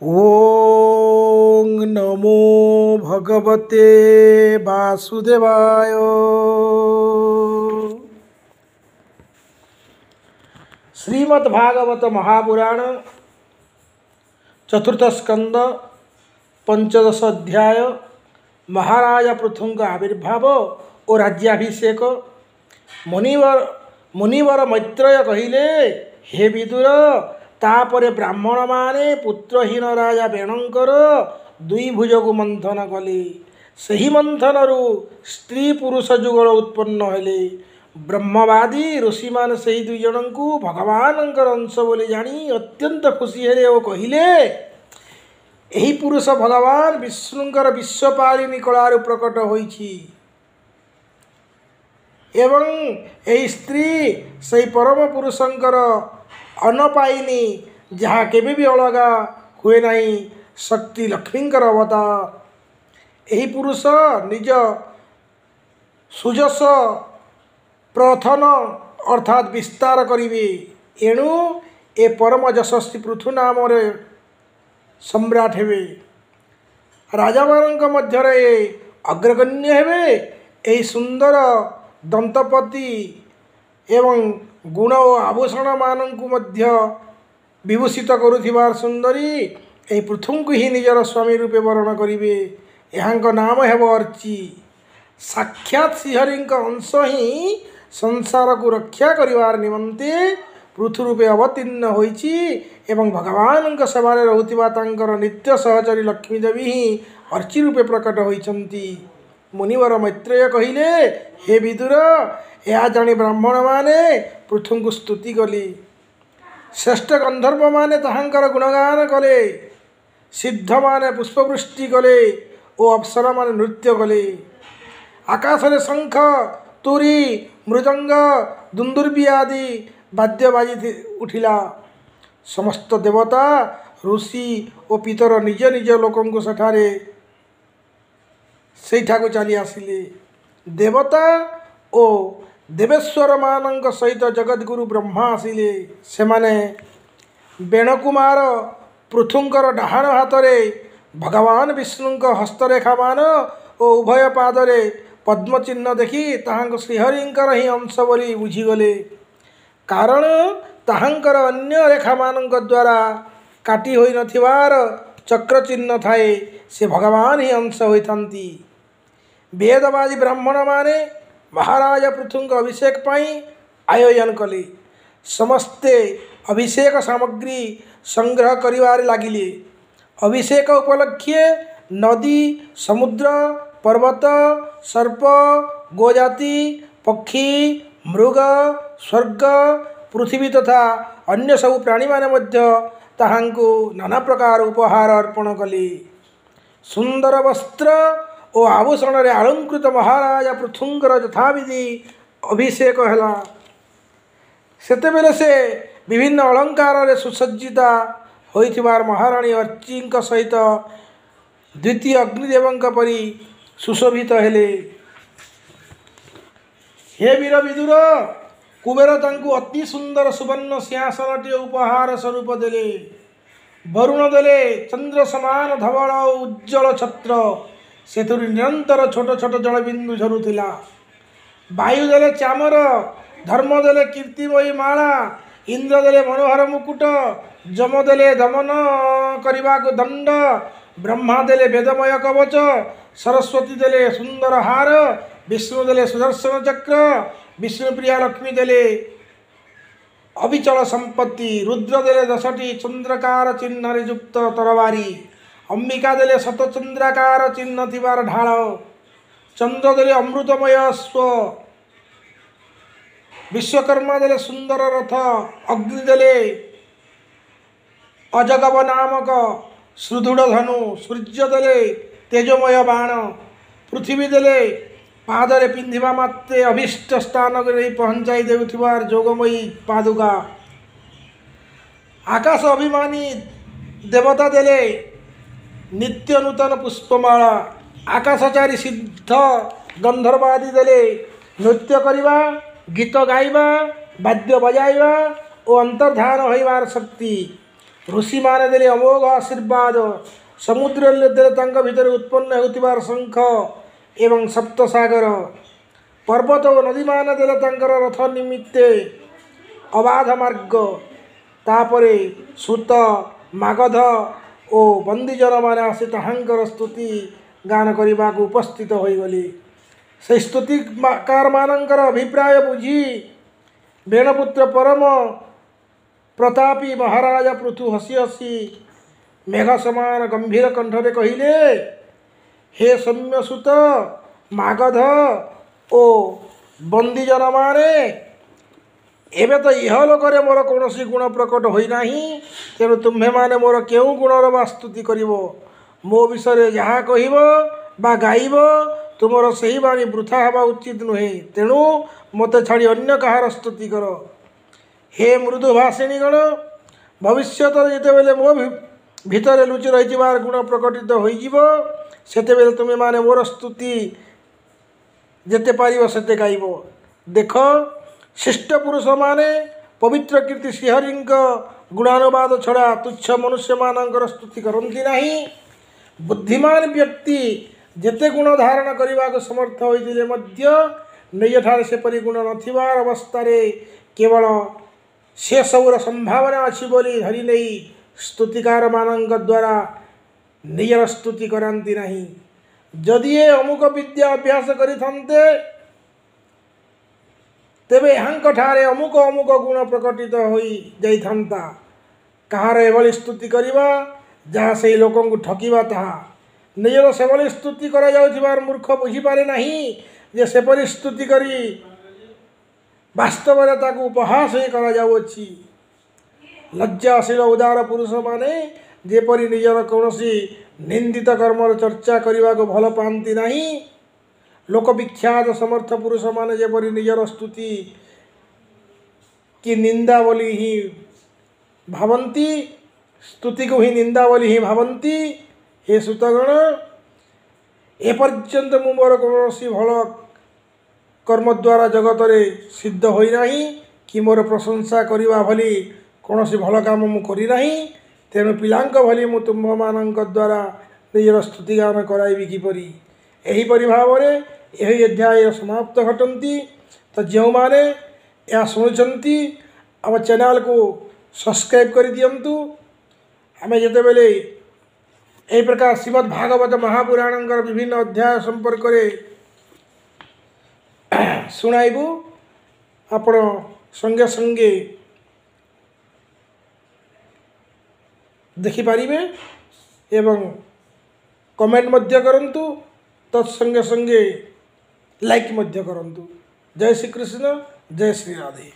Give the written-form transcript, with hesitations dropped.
ओं नमो भगवते वासुदेवाय। श्रीमद्भागवत महापुराण चतुर्थ स्कंद पंचदश अध्याय महाराज पृथुंग आविर्भाव और राज्याभिषेक। मुनिवर मैत्रेय कहिले, हे विदुर, तापरे ब्राह्मण माने पुत्रहीन राजा बेणंकर दुई भुजक मंथन कले। सही मंथनरु स्त्री पुरुष जुगल उत्पन्न हेले। ब्रह्मवादी ऋषि मान सही दुई जन को भगवानंकर अंश बोली जानी अत्यंत खुशी हेले और कहिले, एही पुरुष भगवान विष्णुंकर विश्वपालिनी कलारु प्रकट होइछि एवं एही स्त्री सही परम पुरुषंकर अनपाइनी जहाँ केबे भी अलगा हुए नहीं, शक्ति लक्ष्मींकर अवतार। एही पुरुष निज सुजस प्रथन अर्थात विस्तार करिवे। एणु ए परम यशस्वी पृथु नाम सम्राट हेबे। राजा मानक मध्यरे अग्रगण्य हेबे। एही सुंदर दंतपति एवं गुण और आभूषण मानक मध्य विभूषित करुथिबार सुंदरी एही पृथुंकु ही निजर स्वामी रूपे वर्ण करिवे। एहांक नाम हेब अर्ची। साक्षात श्रीहरिंक अंश ही संसार को रक्षा करिवार निमंते पृथु रूपे अवतीर्ण होइछि एवं भगवानंक सेवारे रहुथिबा तांकर नित्य सहचरी लक्ष्मी देवी ही अर्ची रूपे प्रकट होइछन्ति। मुनिवर मैत्रेय कहिले, हे विदुर, या जानी ब्राह्मण माने पृथुंकु स्तुति कले। श्रेष्ठ गंधर्व माने ताहांकर गुणगान कले। सिद्ध माने पुष्पवृष्टि कले और अप्सरा माने नृत्य कले। आकाश रे शंख तुरी मृदंग दुंदुर्बी आदि वाद्य बाजी उठिला। समस्त देवता ऋषि और पितर निज निज लोकों को सेठारे सेठाको चली आसिले। देवता ओ देवेश्वर मानक सहित जगद्गुरु ब्रह्मा आसिले। सेमाने बेणकुमार पृथुंकर डाहाण हाथरे भगवान विष्णुंक हस्तरेखा मान और उभय पादरे पद्मचिन्ह देखि ताहांक श्रीहरिंकर ही अंश बोली बुझीगले। कारण ताहांकर अन्य रेखा मानक द्वारा काटी होई नथिबार चक्र चिन्ह थाए, से भगवान ही अंश होइथांती। वेदवादी ब्राह्मण माने महाराज पृथुंक अभिषेक पाई आयोजन कले। समस्ते अभिषेक सामग्री संग्रह करिवारे लागिले। अभिषेक उपलक्षे नदी समुद्र पर्वत सर्प गोजाति पक्षी मृग स्वर्ग पृथ्वी तथा अन्य सबु प्राणी माने मध्य ताहांकु नाना प्रकार उपहार अर्पण कले। सुंदर वस्त्र और आभूषण रे अलंकृत महाराज पृथुंकर यथाविधि अभिषेक हैला। सेतेबेले से विभिन्न अलंकार रे सुसज्जिता होइथिबार महारानी अर्चींक सहित द्वितीय अग्निदेवंक परी सुशोभित हेले। हे वीर विदुर, कुबेर तांकु अति सुंदर सुवर्ण सिंहासनटी उपहार स्वरूप देले। वरुण देले चंद्र समान धवल उज्जवल छत्र, सेतुरी निरंतर छोट छोट जलबिंदु झरुथिला। वायु देले चामर, धर्म देले कीर्तिमयी माला, इंद्र देले मनोहर मुकुट, जम देले दमन करिबाकु दंड, ब्रह्मा देले वेदमय कवच, सरस्वती देले सुंदर हार, विष्णु देले सुदर्शन चक्र, विष्णुप्रिया लक्ष्मी देले अविचल संपत्ति, रुद्र देले 10टी चंद्रकार चिन्ह युक्त तरवारी, अंबिका देले शतचंद्राकार चिन्ह थिबार ढाल, चंद्र देले अमृतमय अश्व, विश्वकर्मा देले सुंदर रथ, अग्नि देले अजगव नामक सुदृढ़ धनु, सूर्य देले तेजोमय बाण, पृथ्वी देले पादरे पिंधिबा मात्रे अभिष्ट स्थान पहुंचाई देउथिबार जोगमयी पादुका, आकाश अभिमानी देवता देले नित्य नूतन पुष्पमाला, आकाशचारी सिद्ध गंधर्वादी देले नृत्य करिबा, गीत गाइबा, वाद्य बजाइबा और अंतर्धान होइबार शक्ति। ऋषि माने देले अमोघ आशीर्वाद समुद्र देवता भितर उत्पन्न होतिबार शंख एवं सप्तसागर पर्वत और नदी मान देवता रथ निमित्ते अबाध मार्ग तापरे सूत मागध और बंदीजन मान आसी ताहांकर स्तुति गान करने को उपस्थित होगले से स्तुतिकार मानकर अभिप्राय बुझी बेणपुत्र परम प्रतापी महाराज पृथु हसी हसी मेघ समान गंभीर कंठरे कहिले हे सौम्यसुत मागध ओ बंदीजन माने एबे तो इहलोक मोर कौन गुण प्रकट होना तेणु तुम्हें माने मोर क्यों गुणर बा स्तुति कर मो विषय जहाँ कह गाइब तुमर से बाणी वृथा हवा उचित नुहे तेणु मत छाड़ी अन्य कहार स्तुति कर हे मृदुभाषिणी गण भविष्य जितेबले मो भितर लुचि रही गुण प्रकटित होते तुम्हें माने मोर स्तुति जेते पारिब सेते गाइब देख शिष्ट पुरुष माने पवित्र कीर्ति श्रीहरि गुणानुवाद छड़ा तुच्छ मनुष्य मानकर स्तुति करती नहीं बुद्धिमान व्यक्ति जेते गुण धारण करने को समर्थ होते निज ठारे सेपरी गुण नथिबार अवस्था केवल से सबूर संभावना अच्छी बोली धरी नहीं स्तुतिकार मान द्वारा निजर स्तुति कराती नहीं जदि ये अमुक विद्या अभ्यास करते तेबे यहाँ अमुक अमुक गुण प्रकटित हो जाता कहार एभली स्तुति करवा जहाँ से लोक ठकिबा ताहा निजर सेभली स्तुति कर मूर्ख बुझीपारे नहीं जे सेपरी स्तुति करी वास्तव में ताकू उपहास ही कराଯାउछि लज्जाशील उदार पुरुष माने जेपरी निजर कौन निंदित कर्मर चर्चा करने को भल पाती नहीं लोक विख्यात समर्थ पुरुष माने जेपरी निजर स्तुति की निंदा बोली ही भावंती स्तुति को ही निंदा बोली ही भावंती हे सुतगण एपर्यंत मु मोर कौन भल कर्म द्वारा जगत रे सिद्ध होना कि मोर प्रशंसा करने भली कौन भल काम मु करना तेणु पिलांक भली मु तुम्भ मान द्वारा निजर स्तुतिगान कराइबी किपरि एहीपरि भाव में यही अध्याय समाप्त घटती तो जो मैंने यह शुणुंट आम चैनल को सब्सक्राइब कर दिंतु आम जितेबले यही प्रकार श्रीमद् भागवत महापुराण विभिन्न अध्याय संपर्क शुणाइबू आपण संगे संगे देखिपारे एवं कमेंट मध्य करंतु तत्संगे संगे लाइक मध्य करंतु। जय श्री कृष्ण जय श्री राधे।